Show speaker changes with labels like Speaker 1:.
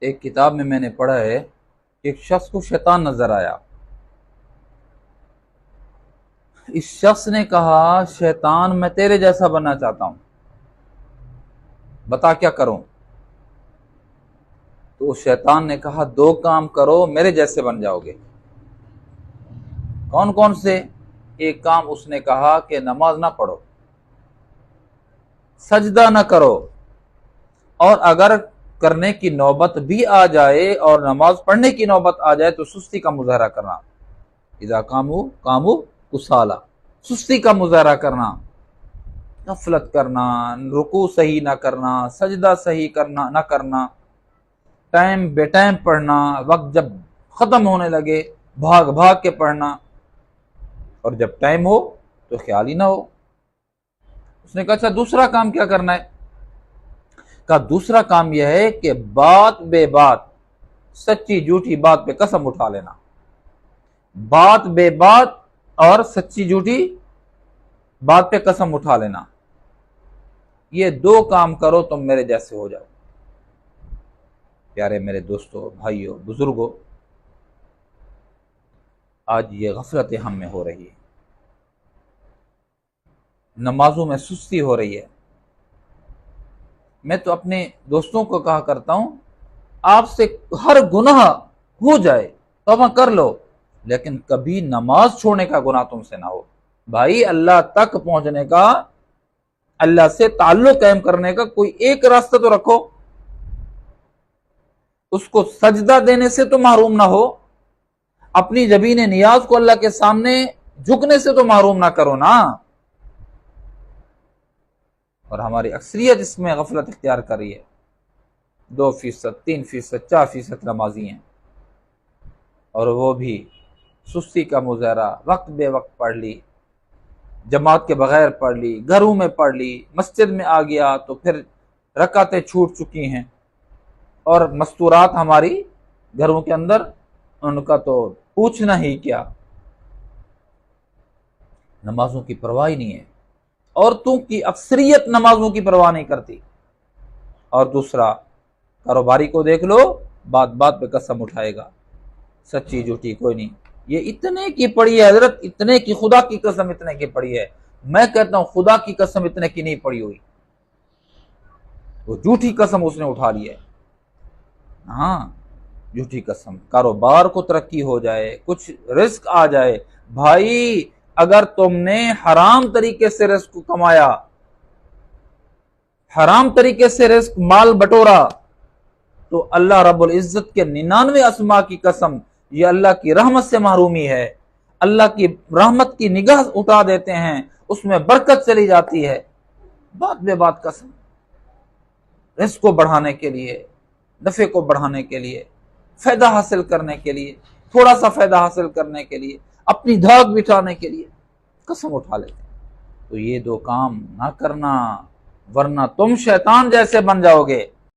Speaker 1: ایک کتاب میں نے پڑھا ہے کہ ایک شخص کو شیطان نظر آیا. اس شخص نے کہا شیطان میں تیرے جیسا بننا چاہتا ہوں, بتا کیا کروں؟ تو شیطان نے کہا دو کام کرو میرے جیسے بن جاؤ گے. کون کون سے؟ ایک کام اس نے کہا کہ نماز نہ پڑھو, سجدہ نہ کرو, اور اگر کرنے کی نوبت بھی آ جائے اور نماز پڑھنے کی نوبت آ جائے تو سستی کا مظاہرہ کرنا. اذا قاموا کسالى, سستی کا مظاہرہ کرنا, غفلت کرنا, رکوع صحیح نہ کرنا, سجدہ صحیح کرنا نہ کرنا, ٹائم بے ٹائم پڑھنا, وقت جب ختم ہونے لگے بھاگ بھاگ کے پڑھنا, اور جب ٹائم ہو تو خیال ہی نہ ہو. اس نے کہا اچھا دوسرا کام کیا کرنا ہے؟ کہا دوسرا کام یہ ہے کہ بات بے بات, سچی جھوٹی بات پہ قسم اٹھا لینا. بات بے بات اور سچی جھوٹی بات پہ قسم اٹھا لینا. یہ دو کام کرو تم میرے جیسے ہو جاؤ. پیارے میرے دوستو, بھائیو, بزرگوں, آج یہ غفلت ہم میں ہو رہی ہے. نمازوں میں سستی ہو رہی ہے. میں تو اپنے دوستوں کو کہا کرتا ہوں آپ سے ہر گناہ ہو جائے توبہ کر لو, لیکن کبھی نماز چھوڑنے کا گناہ تم سے نہ ہو. بھائی اللہ تک پہنچنے کا, اللہ سے تعلق قائم کرنے کا کوئی ایک راستہ تو رکھو. اس کو سجدہ دینے سے تو محروم نہ ہو, اپنی جبین نیاز کو اللہ کے سامنے جھکنے سے تو محروم نہ کرو نا. اور ہماری اکثریت اس میں غفلت اختیار کر رہی ہے. 2%, 3%, 4% نمازی ہیں, اور وہ بھی سستی کا مظاہرہ, وقت بے وقت پڑھ لی, جماعت کے بغیر پڑھ لی, گھروں میں پڑھ لی, مسجد میں آ گیا تو پھر رکعتیں چھوٹ چکی ہیں, اور مستورات ہماری گھروں کے اندر, ان کا تو پوچھنا ہی کیا. نمازوں کی پرواہ نہیں ہے. عورتوں کی اکثریت نمازوں کی پرواہ نہیں کرتی. اور دوسرا, کاروباری کو دیکھ لو, بات بات پہ قسم اٹھائے گا, سچی جھوٹی کوئی نہیں. یہ اتنے کی پڑی ہے حضرت, اتنے کی, خدا کی قسم اتنے کی پڑی ہے. میں کہتا ہوں خدا کی قسم اتنے کی نہیں پڑی ہوئی, وہ جھوٹی قسم اس نے اٹھا لی ہے. ہاں جھوٹی قسم. کاروبار کو ترقی ہو جائے, کچھ رزق آ جائے, بھائی اگر تم نے حرام طریقے سے رزق کمایا, حرام طریقے سے رزق مال بٹورا, تو اللہ رب العزت کے 99 اسماء کی قسم یہ اللہ کی رحمت سے محرومی ہے. اللہ کی رحمت کی نگاہ اٹھا دیتے ہیں, اس میں برکت چلی جاتی ہے. بات بے بات قسم, رزق کو بڑھانے کے لیے, نفع کو بڑھانے کے لیے, فائدہ حاصل کرنے کے لیے, تھوڑا سا فائدہ حاصل کرنے کے لیے, اپنی دھاگ بٹھانے کے لیے قسم اٹھا لیتے ہیں. تو یہ دو کام نہ کرنا, ورنہ تم شیطان جیسے بن جاؤ گے.